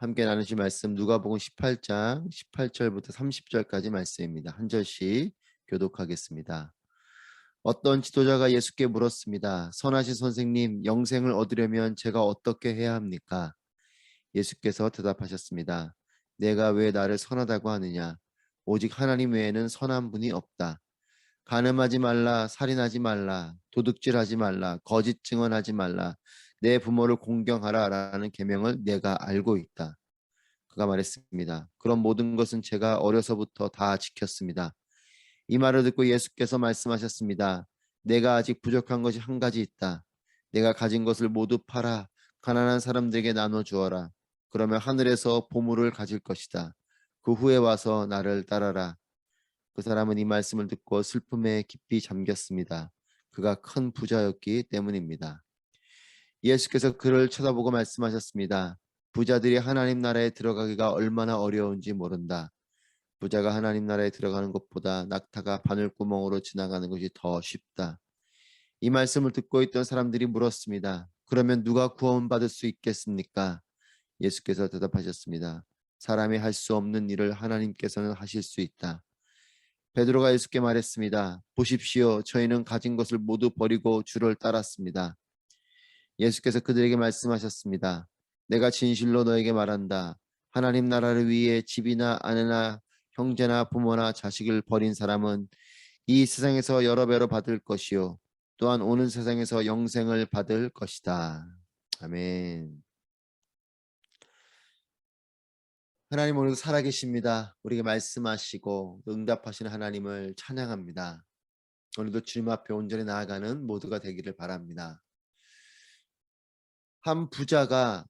함께 나누실 말씀 누가복음 18장 18절부터 30절까지 말씀입니다. 한 절씩 교독하겠습니다. 어떤 지도자가 예수께 물었습니다. 선하신 선생님, 영생을 얻으려면 제가 어떻게 해야 합니까? 예수께서 대답하셨습니다. 내가 왜 나를 선하다고 하느냐? 오직 하나님 외에는 선한 분이 없다. 간음하지 말라, 살인하지 말라, 도둑질하지 말라, 거짓 증언하지 말라, 내 부모를 공경하라 라는 계명을 내가 알고 있다. 그가 말했습니다. 그런 모든 것은 제가 어려서부터 다 지켰습니다. 이 말을 듣고 예수께서 말씀하셨습니다. 내가 아직 부족한 것이 한 가지 있다. 내가 가진 것을 모두 팔아 가난한 사람들에게 나눠 주어라. 그러면 하늘에서 보물을 가질 것이다. 그 후에 와서 나를 따라라. 그 사람은 이 말씀을 듣고 슬픔에 깊이 잠겼습니다. 그가 큰 부자였기 때문입니다. 예수께서 그를 쳐다보고 말씀하셨습니다. 부자들이 하나님 나라에 들어가기가 얼마나 어려운지 모른다. 부자가 하나님 나라에 들어가는 것보다 낙타가 바늘구멍으로 지나가는 것이 더 쉽다. 이 말씀을 듣고 있던 사람들이 물었습니다. 그러면 누가 구원받을 수 있겠습니까? 예수께서 대답하셨습니다. 사람이 할 수 없는 일을 하나님께서는 하실 수 있다. 베드로가 예수께 말했습니다. 보십시오. 저희는 가진 것을 모두 버리고 주를 따랐습니다. 예수께서 그들에게 말씀하셨습니다. 내가 진실로 너에게 말한다. 하나님 나라를 위해 집이나 아내나 형제나 부모나 자식을 버린 사람은 이 세상에서 여러 배로 받을 것이요 또한 오는 세상에서 영생을 받을 것이다. 아멘. 하나님 오늘도 살아계십니다. 우리에게 말씀하시고 응답하시는 하나님을 찬양합니다. 오늘도 주님 앞에 온전히 나아가는 모두가 되기를 바랍니다. 한 부자가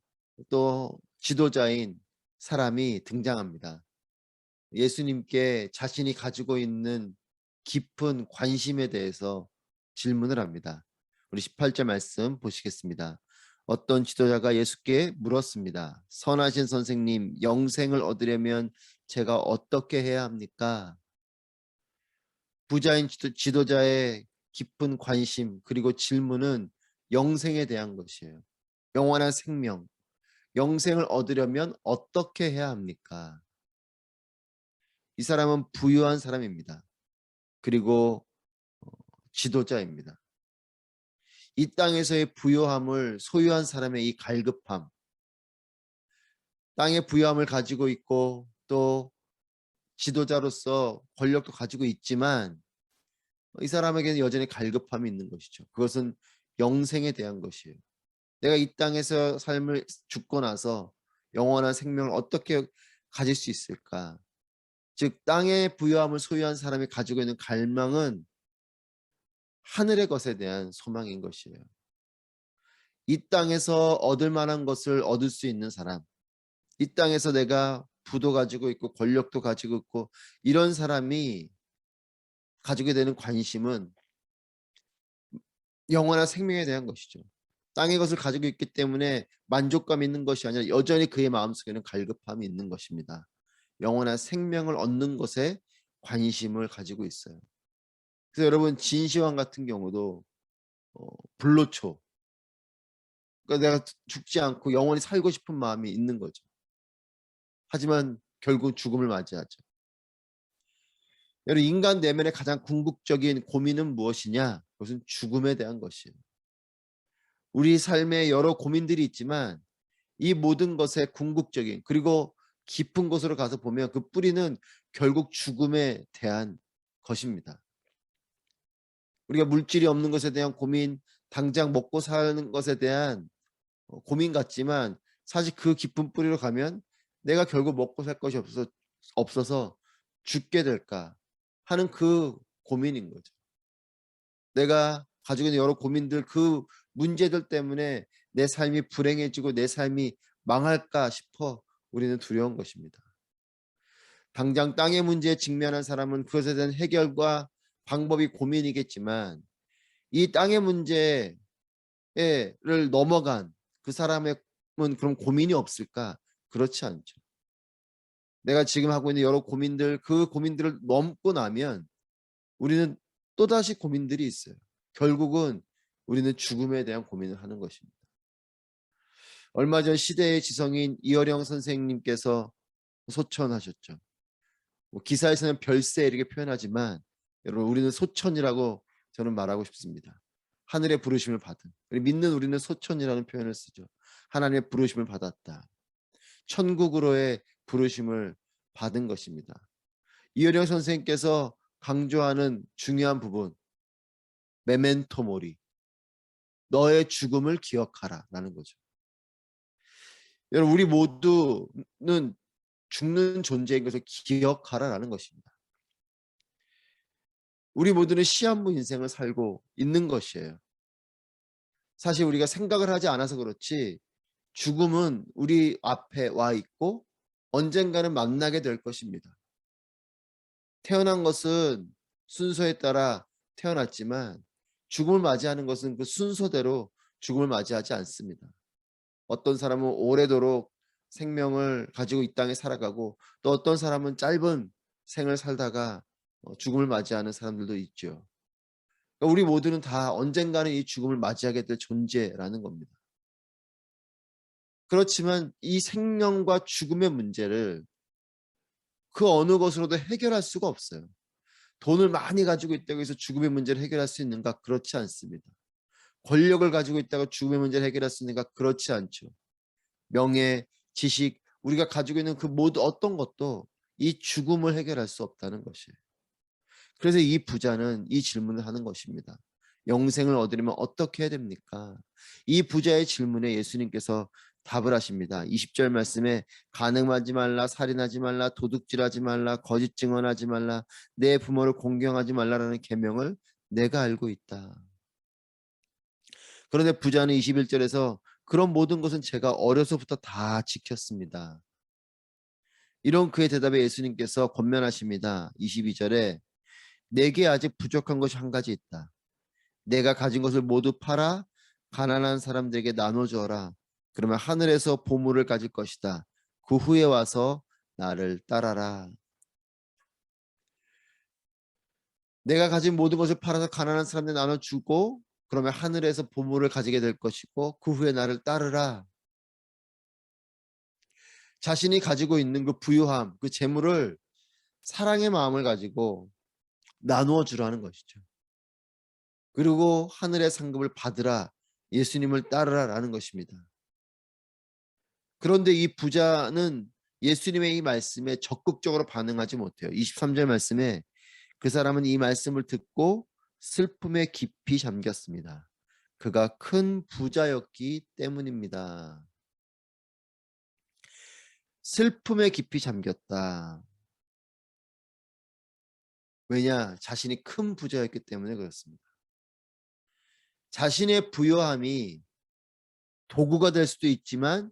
또 지도자인 사람이 등장합니다. 예수님께 자신이 가지고 있는 깊은 관심에 대해서 질문을 합니다. 우리 18절 말씀 보시겠습니다. 어떤 지도자가 예수께 물었습니다. 선하신 선생님, 영생을 얻으려면 제가 어떻게 해야 합니까? 부자인 지도자의 깊은 관심 그리고 질문은 영생에 대한 것이에요. 영원한 생명, 영생을 얻으려면 어떻게 해야 합니까? 이 사람은 부유한 사람입니다. 그리고 지도자입니다. 이 땅에서의 부유함을 소유한 사람의 이 갈급함, 땅의 부유함을 가지고 있고 또 지도자로서 권력도 가지고 있지만 이 사람에게는 여전히 갈급함이 있는 것이죠. 그것은 영생에 대한 것이에요. 내가 이 땅에서 삶을 죽고 나서 영원한 생명을 어떻게 가질 수 있을까? 즉 땅의 부유함을 소유한 사람이 가지고 있는 갈망은 하늘의 것에 대한 소망인 것이에요. 이 땅에서 얻을 만한 것을 얻을 수 있는 사람, 이 땅에서 내가 부도 가지고 있고 권력도 가지고 있고 이런 사람이 가지게 되는 관심은 영원한 생명에 대한 것이죠. 땅의 것을 가지고 있기 때문에 만족감 있는 것이 아니라 여전히 그의 마음속에는 갈급함이 있는 것입니다. 영원한 생명을 얻는 것에 관심을 가지고 있어요. 그래서 여러분 진시황 같은 경우도 불로초, 그러니까 내가 죽지 않고 영원히 살고 싶은 마음이 있는 거죠. 하지만 결국 죽음을 맞이하죠. 여러분 인간 내면의 가장 궁극적인 고민은 무엇이냐? 그것은 죽음에 대한 것이에요. 우리 삶에 여러 고민들이 있지만 이 모든 것의 궁극적인 그리고 깊은 곳으로 가서 보면 그 뿌리는 결국 죽음에 대한 것입니다. 우리가 물질이 없는 것에 대한 고민, 당장 먹고 사는 것에 대한 고민 같지만 사실 그 깊은 뿌리로 가면 내가 결국 먹고 살 것이 없어서 죽게 될까 하는 그 고민인 거죠. 내가 가지고 있는 여러 고민들 그 문제들 때문에 내 삶이 불행해지고 내 삶이 망할까 싶어 우리는 두려운 것입니다. 당장 땅의 문제에 직면한 사람은 그것에 대한 해결과 방법이 고민이겠지만 이 땅의 문제를 넘어간 그 사람의 그런 고민이 없을까? 그렇지 않죠. 내가 지금 하고 있는 여러 고민들 그 고민들을 넘고 나면 우리는 또다시 고민들이 있어요. 결국은 우리는 죽음에 대한 고민을 하는 것입니다. 얼마 전 시대의 지성인 이어령 선생님께서 소천하셨죠. 기사에서는 별세 이렇게 표현하지만 여러분 우리는 소천이라고 저는 말하고 싶습니다. 하늘의 부르심을 받은, 믿는 우리는 소천이라는 표현을 쓰죠. 하나님의 부르심을 받았다. 천국으로의 부르심을 받은 것입니다. 이어령 선생님께서 강조하는 중요한 부분, 메멘토 모리, 너의 죽음을 기억하라 라는 거죠. 여러분 우리 모두는 죽는 존재인 것을 기억하라 라는 것입니다. 우리 모두는 시한부 인생을 살고 있는 것이에요. 사실 우리가 생각을 하지 않아서 그렇지 죽음은 우리 앞에 와 있고 언젠가는 만나게 될 것입니다. 태어난 것은 순서에 따라 태어났지만 죽음을 맞이하는 것은 그 순서대로 죽음을 맞이하지 않습니다. 어떤 사람은 오래도록 생명을 가지고 이 땅에 살아가고 또 어떤 사람은 짧은 생을 살다가 죽음을 맞이하는 사람들도 있죠. 그러니까 우리 모두는 다 언젠가는 이 죽음을 맞이하게 될 존재라는 겁니다. 그렇지만 이 생명과 죽음의 문제를 그 어느 것으로도 해결할 수가 없어요. 돈을 많이 가지고 있다고 해서 죽음의 문제를 해결할 수 있는가? 그렇지 않습니다. 권력을 가지고 있다고 죽음의 문제를 해결할 수 있는가? 그렇지 않죠. 명예, 지식, 우리가 가지고 있는 그 모든 어떤 것도 이 죽음을 해결할 수 없다는 것이에요. 그래서 이 부자는 이 질문을 하는 것입니다. 영생을 얻으려면 어떻게 해야 됩니까? 이 부자의 질문에 예수님께서 답을 하십니다. 20절 말씀에 간음하지 말라, 살인하지 말라, 도둑질하지 말라, 거짓 증언하지 말라, 내 부모를 공경하지 말라라는 계명을 내가 알고 있다. 그런데 부자는 21절에서 그런 모든 것은 제가 어려서부터 다 지켰습니다. 이런 그의 대답에 예수님께서 권면하십니다. 22절에 내게 아직 부족한 것이 한 가지 있다. 내가 가진 것을 모두 팔아 가난한 사람들에게 나눠주어라. 그러면 하늘에서 보물을 가질 것이다. 그 후에 와서 나를 따라라. 내가 가진 모든 것을 팔아서 가난한 사람들에게 나눠주고 그러면 하늘에서 보물을 가지게 될 것이고 그 후에 나를 따르라. 자신이 가지고 있는 그 부유함, 그 재물을 사랑의 마음을 가지고 나누어 주라는 것이죠. 그리고 하늘의 상급을 받으라. 예수님을 따르라라는 것입니다. 그런데 이 부자는 예수님의 이 말씀에 적극적으로 반응하지 못해요. 23절 말씀에 그 사람은 이 말씀을 듣고 슬픔에 깊이 잠겼습니다. 그가 큰 부자였기 때문입니다. 슬픔에 깊이 잠겼다. 왜냐? 자신이 큰 부자였기 때문에 그렇습니다. 자신의 부유함이 도구가 될 수도 있지만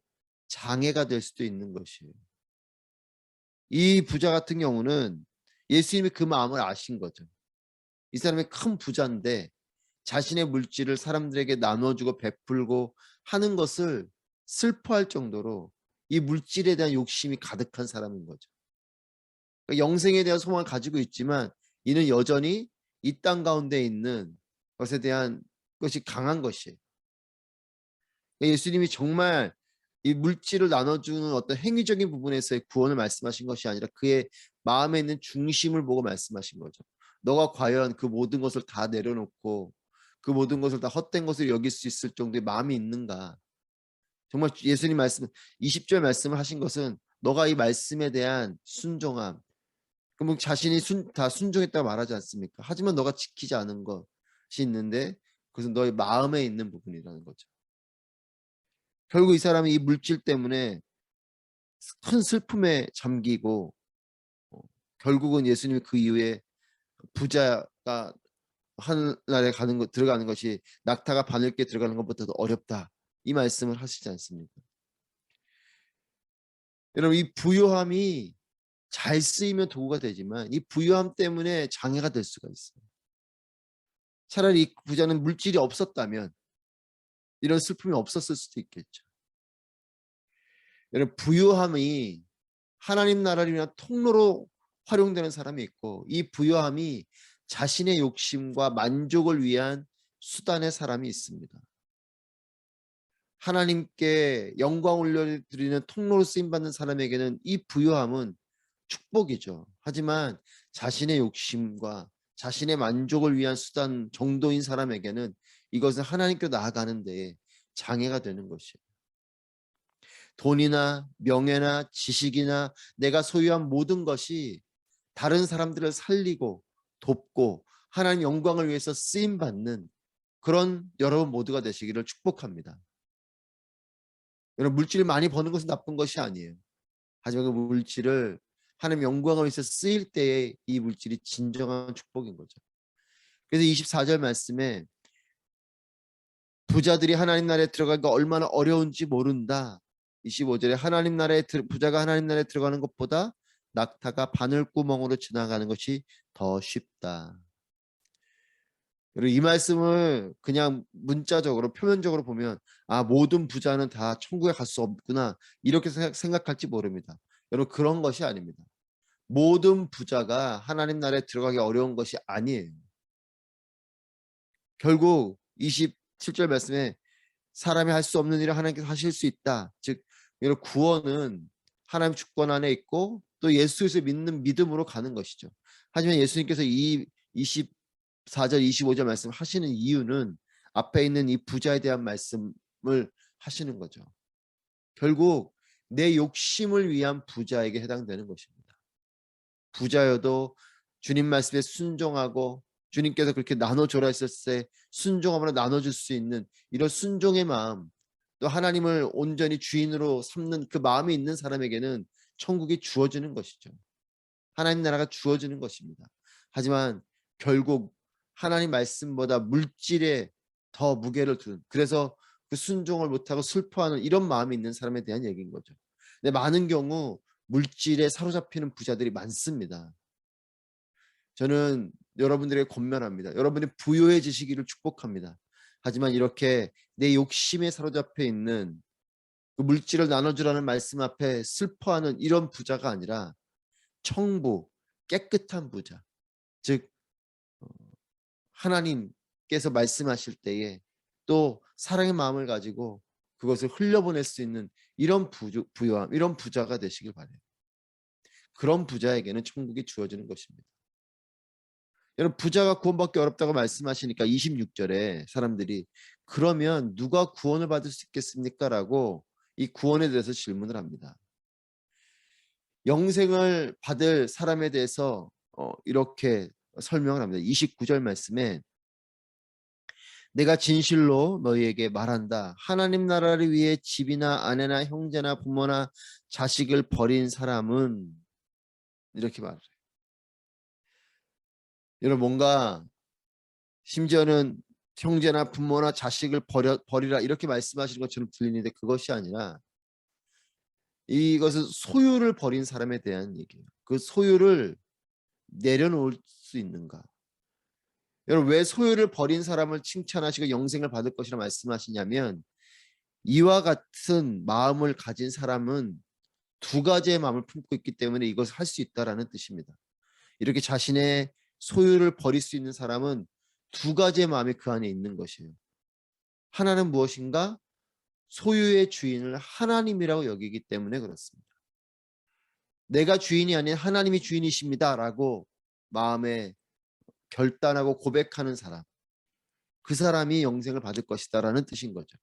장애가 될 수도 있는 것이에요. 이 부자 같은 경우는 예수님이 그 마음을 아신 거죠. 이 사람이 큰 부자인데 자신의 물질을 사람들에게 나눠주고 베풀고 하는 것을 슬퍼할 정도로 이 물질에 대한 욕심이 가득한 사람인 거죠. 그러니까 영생에 대한 소망을 가지고 있지만 이는 여전히 이 땅 가운데 있는 것에 대한 것이 강한 것이에요. 예수님이 정말 이 물질을 나눠주는 어떤 행위적인 부분에서의 구원을 말씀하신 것이 아니라 그의 마음에 있는 중심을 보고 말씀하신 거죠. 너가 과연 그 모든 것을 다 내려놓고 그 모든 것을 다 헛된 것을 여길 수 있을 정도의 마음이 있는가? 정말 예수님 말씀 20절 말씀을 하신 것은 너가 이 말씀에 대한 순종함. 그럼 자신이 다 순종했다고 말하지 않습니까? 하지만 너가 지키지 않은 것이 있는데 그것은 너의 마음에 있는 부분이라는 거죠. 결국 이 사람이 이 물질 때문에 큰 슬픔에 잠기고 결국은 예수님이 그 이후에 부자가 하늘나라에 가는 것 들어가는 것이 낙타가 바늘께 들어가는 것보다도 어렵다. 이 말씀을 하시지 않습니까? 여러분 이 부유함이 잘 쓰이면 도구가 되지만 이 부유함 때문에 장애가 될 수가 있어요. 차라리 이 부자는 물질이 없었다면 이런 슬픔이 없었을 수도 있겠죠. 여러분 부유함이 하나님 나라를 위한 통로로 활용되는 사람이 있고 이 부유함이 자신의 욕심과 만족을 위한 수단의 사람이 있습니다. 하나님께 영광 올려드리는 통로로 쓰임받는 사람에게는 이 부요함은 축복이죠. 하지만 자신의 욕심과 자신의 만족을 위한 수단 정도인 사람에게는 이것은 하나님께 나아가는 데에 장애가 되는 것이에요. 돈이나 명예나 지식이나 내가 소유한 모든 것이 다른 사람들을 살리고 돕고 하나님 영광을 위해서 쓰임받는 그런 여러분 모두가 되시기를 축복합니다. 여러분, 물질을 많이 버는 것은 나쁜 것이 아니에요. 하지만 그 물질을 하나님 영광을 위해서 쓰일 때에 이 물질이 진정한 축복인 거죠. 그래서 24절 말씀에 부자들이 하나님 나라에 들어가기가 얼마나 어려운지 모른다. 25절에 부자가 하나님 나라에 들어가는 것보다 낙타가 바늘구멍으로 지나가는 것이 더 쉽다. 그리고 이 말씀을 그냥 문자적으로 표면적으로 보면 모든 부자는 다 천국에 갈 수 없구나 이렇게 생각할지 모릅니다. 여러분, 그런 것이 아닙니다. 모든 부자가 하나님 나라에 들어가기 어려운 것이 아니에요. 결국 27절 말씀에 사람이 할 수 없는 일을 하나님께서 하실 수 있다. 즉 여러분, 구원은 하나님 주권 안에 있고 또 예수에서 믿는 믿음으로 가는 것이죠. 하지만 예수님께서 이 24절 25절 말씀 하시는 이유는 앞에 있는 이 부자에 대한 말씀을 하시는 거죠. 결국 내 욕심을 위한 부자에게 해당되는 것입니다. 부자여도 주님 말씀에 순종하고 주님께서 그렇게 나눠줘라 했을 때 순종함으로 나눠줄 수 있는 이런 순종의 마음, 또 하나님을 온전히 주인으로 삼는 그 마음이 있는 사람에게는 천국이 주어지는 것이죠. 하나님 나라가 주어지는 것입니다. 하지만 결국 하나님 말씀보다 물질에 더 무게를 두는, 그래서 그 순종을 못하고 슬퍼하는 이런 마음이 있는 사람에 대한 얘기인 거죠. 근데 많은 경우 물질에 사로잡히는 부자들이 많습니다. 저는 여러분들에게 권면합니다. 여러분이 부유해지시기를 축복합니다. 하지만 이렇게 내 욕심에 사로잡혀 있는 그 물질을 나눠주라는 말씀 앞에 슬퍼하는 이런 부자가 아니라 청부, 깨끗한 부자, 즉 하나님께서 말씀하실 때에 또 사랑의 마음을 가지고 그것을 흘려보낼 수 있는 이런 부유함, 이런 부자가 되시길 바라요. 그런 부자에게는 천국이 주어지는 것입니다. 여러분, 부자가 구원받기 어렵다고 말씀하시니까 26절에 사람들이 그러면 누가 구원을 받을 수 있겠습니까? 라고 이 구원에 대해서 질문을 합니다. 영생을 받을 사람에 대해서 이렇게 설명을 합니다. 29절 말씀에 내가 진실로 너희에게 말한다. 하나님 나라를 위해 집이나 아내나 형제나 부모나 자식을 버린 사람은 이렇게 말해요. 여러분, 뭔가 심지어는 형제나 부모나 자식을 버리라 이렇게 말씀하시는 것처럼 들리는데 그것이 아니라 이것은 소유를 버린 사람에 대한 얘기예요. 그 소유를 내려놓을 수 있는가? 여러분, 왜 소유를 버린 사람을 칭찬하시고 영생을 받을 것이라 말씀하시냐면 이와 같은 마음을 가진 사람은 두 가지의 마음을 품고 있기 때문에 이것을 할 수 있다라는 뜻입니다. 이렇게 자신의 소유를 버릴 수 있는 사람은 두 가지의 마음이 그 안에 있는 것이에요. 하나는 무엇인가? 소유의 주인을 하나님이라고 여기기 때문에 그렇습니다. 내가 주인이 아닌 하나님이 주인이십니다 라고 마음에 결단하고 고백하는 사람, 그 사람이 영생을 받을 것이다 라는 뜻인 거죠.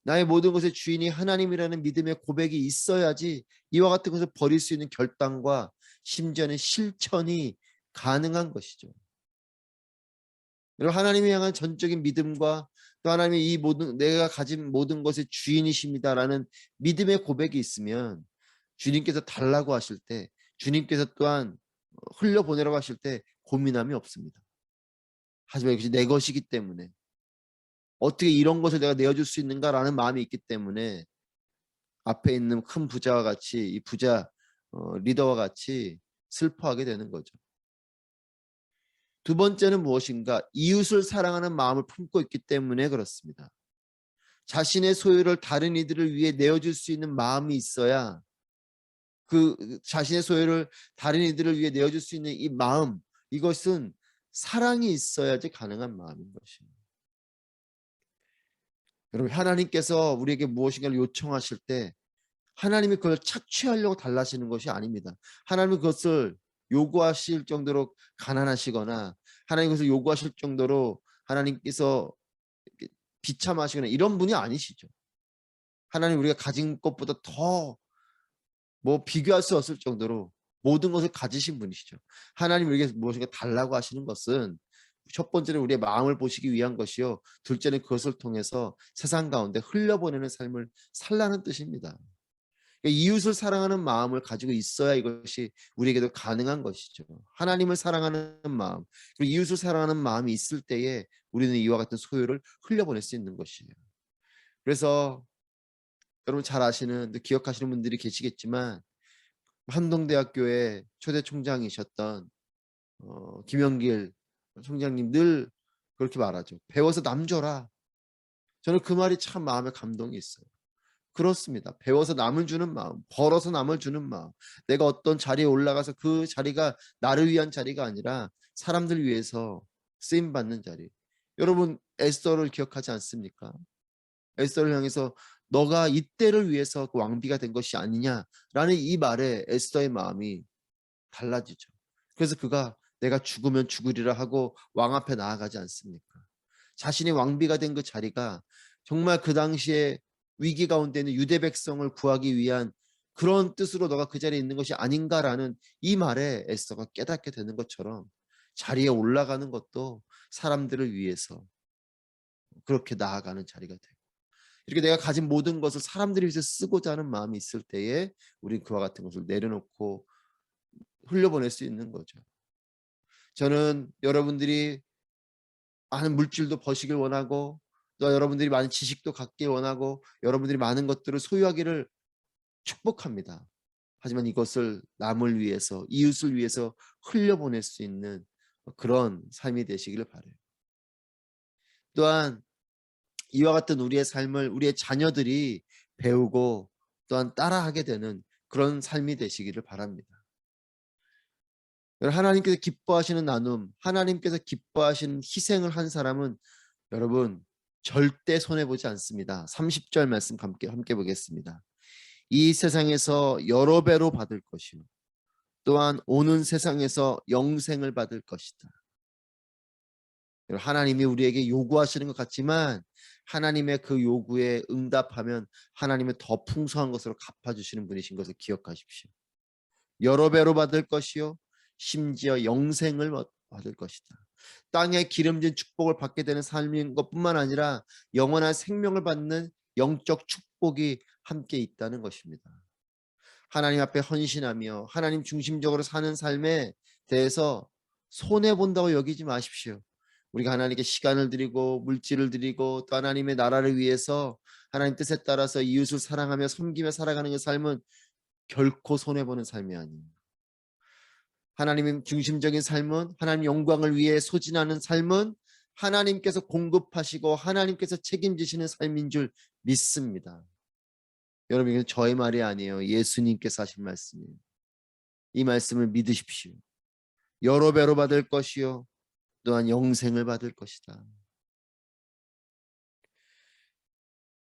나의 모든 것의 주인이 하나님이라는 믿음의 고백이 있어야지 이와 같은 것을 버릴 수 있는 결단과 심지어는 실천이 가능한 것이죠. 여러분, 하나님을 향한 전적인 믿음과 또 하나님이 이 모든 내가 가진 모든 것의 주인이십니다라는 믿음의 고백이 있으면 주님께서 달라고 하실 때, 주님께서 또한 흘려보내라고 하실 때 고민함이 없습니다. 하지만 이것이 내 것이기 때문에 어떻게 이런 것을 내가 내어줄 수 있는가라는 마음이 있기 때문에 앞에 있는 큰 부자와 같이 이 부자 리더와 같이 슬퍼하게 되는 거죠. 두 번째는 무엇인가? 이웃을 사랑하는 마음을 품고 있기 때문에 그렇습니다. 자신의 소유를 다른 이들을 위해 내어줄 수 있는 마음이 있어야 그 자신의 소유를 다른 이들을 위해 내어줄 수 있는 이 마음, 이것은 사랑이 있어야지 가능한 마음인 것입니다. 여러분, 하나님께서 우리에게 무엇인가를 요청하실 때 하나님이 그걸 착취하려고 달라시는 것이 아닙니다. 하나님은 그것을 요구하실 정도로 가난하시거나 하나님 그것을 요구하실 정도로 하나님께서 비참하시거나 이런 분이 아니시죠. 하나님 우리가 가진 것보다 더 비교할 수 없을 정도로 모든 것을 가지신 분이시죠. 하나님 우리에게 무엇인가 달라고 하시는 것은 첫 번째는 우리의 마음을 보시기 위한 것이요. 둘째는 그것을 통해서 세상 가운데 흘려보내는 삶을 살라는 뜻입니다. 이웃을 사랑하는 마음을 가지고 있어야 이것이 우리에게도 가능한 것이죠. 하나님을 사랑하는 마음, 그리고 이웃을 사랑하는 마음이 있을 때에 우리는 이와 같은 소유를 흘려보낼 수 있는 것이에요. 그래서 여러분 잘 아시는, 기억하시는 분들이 계시겠지만 한동대학교의 초대 총장이셨던 김영길 총장님 늘 그렇게 말하죠. 배워서 남 줘라. 저는 그 말이 참 마음에 감동이 있어요. 그렇습니다. 배워서 남을 주는 마음, 벌어서 남을 주는 마음. 내가 어떤 자리에 올라가서 그 자리가 나를 위한 자리가 아니라 사람들 위해서 쓰임 받는 자리. 여러분 에스더를 기억하지 않습니까? 에스더를 향해서 너가 이때를 위해서 그 왕비가 된 것이 아니냐라는 이 말에 에스더의 마음이 달라지죠. 그래서 그가 내가 죽으면 죽으리라 하고 왕 앞에 나아가지 않습니까? 자신이 왕비가 된 그 자리가 정말 그 당시에 위기 가운데 있는 유대 백성을 구하기 위한 그런 뜻으로 너가 그 자리에 있는 것이 아닌가라는 이 말에 에스더가 깨닫게 되는 것처럼 자리에 올라가는 것도 사람들을 위해서 그렇게 나아가는 자리가 되고, 이렇게 내가 가진 모든 것을 사람들을 위해서 쓰고자 하는 마음이 있을 때에 우리는 그와 같은 것을 내려놓고 흘려보낼 수 있는 거죠. 저는 여러분들이 많은 물질도 버시길 원하고, 또 여러분들이 많은 지식도 갖길 원하고, 여러분들이 많은 것들을 소유하기를 축복합니다. 하지만 이것을 남을 위해서, 이웃을 위해서 흘려보낼 수 있는 그런 삶이 되시기를 바라요. 또한 이와 같은 우리의 삶을 우리의 자녀들이 배우고 또한 따라하게 되는 그런 삶이 되시기를 바랍니다. 하나님께서 기뻐하시는 나눔, 하나님께서 기뻐하시는 희생을 한 사람은 여러분 절대 손해보지 않습니다. 30절 말씀 함께 보겠습니다. 이 세상에서 여러 배로 받을 것이요 또한 오는 세상에서 영생을 받을 것이다. 하나님이 우리에게 요구하시는 것 같지만 하나님의 그 요구에 응답하면 하나님은 더 풍성한 것으로 갚아주시는 분이신 것을 기억하십시오. 여러 배로 받을 것이요 심지어 영생을 받을 것이다. 땅에 기름진 축복을 받게 되는 삶인 것뿐만 아니라 영원한 생명을 받는 영적 축복이 함께 있다는 것입니다. 하나님 앞에 헌신하며 하나님 중심적으로 사는 삶에 대해서 손해본다고 여기지 마십시오. 우리가 하나님께 시간을 드리고 물질을 드리고 또 하나님의 나라를 위해서 하나님 뜻에 따라서 이웃을 사랑하며 섬기며 살아가는 그 삶은 결코 손해보는 삶이 아닙니다. 하나님 중심적인 삶은, 하나님 영광을 위해 소진하는 삶은 하나님께서 공급하시고 하나님께서 책임지시는 삶인 줄 믿습니다. 여러분 이건 저의 말이 아니에요. 예수님께서 하신 말씀이에요. 이 말씀을 믿으십시오. 여러 배로 받을 것이요 또한 영생을 받을 것이다.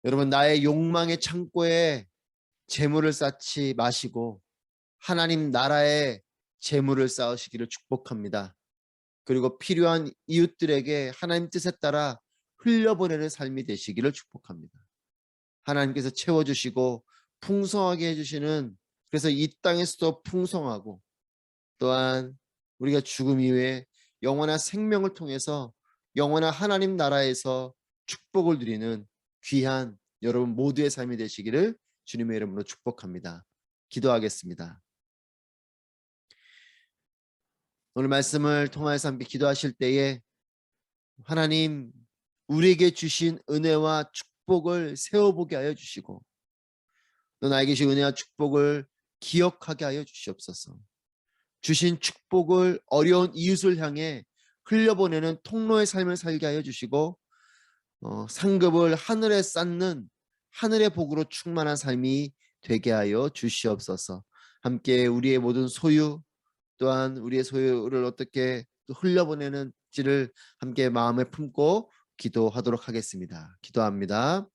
여러분 나의 욕망의 창고에 재물을 쌓지 마시고 하나님 나라에 재물을 쌓으시기를 축복합니다. 그리고 필요한 이웃들에게 하나님 뜻에 따라 흘려보내는 삶이 되시기를 축복합니다. 하나님께서 채워주시고 풍성하게 해주시는, 그래서 이 땅에서도 풍성하고 또한 우리가 죽음 이후에 영원한 생명을 통해서 영원한 하나님 나라에서 축복을 누리는 귀한 여러분 모두의 삶이 되시기를 주님의 이름으로 축복합니다. 기도하겠습니다. 오늘 말씀을 통하여서 함께 기도하실 때에 하나님 우리에게 주신 은혜와 축복을 세워보게 하여 주시고 또 나에게 주신 은혜와 축복을 기억하게 하여 주시옵소서. 주신 축복을 어려운 이웃을 향해 흘려보내는 통로의 삶을 살게 하여 주시고 상급을 하늘에 쌓는 하늘의 복으로 충만한 삶이 되게 하여 주시옵소서. 함께 우리의 모든 소유 또한 우리의 소유를 어떻게 흘려보내는지를 함께 마음에 품고 기도하도록 하겠습니다. 기도합니다.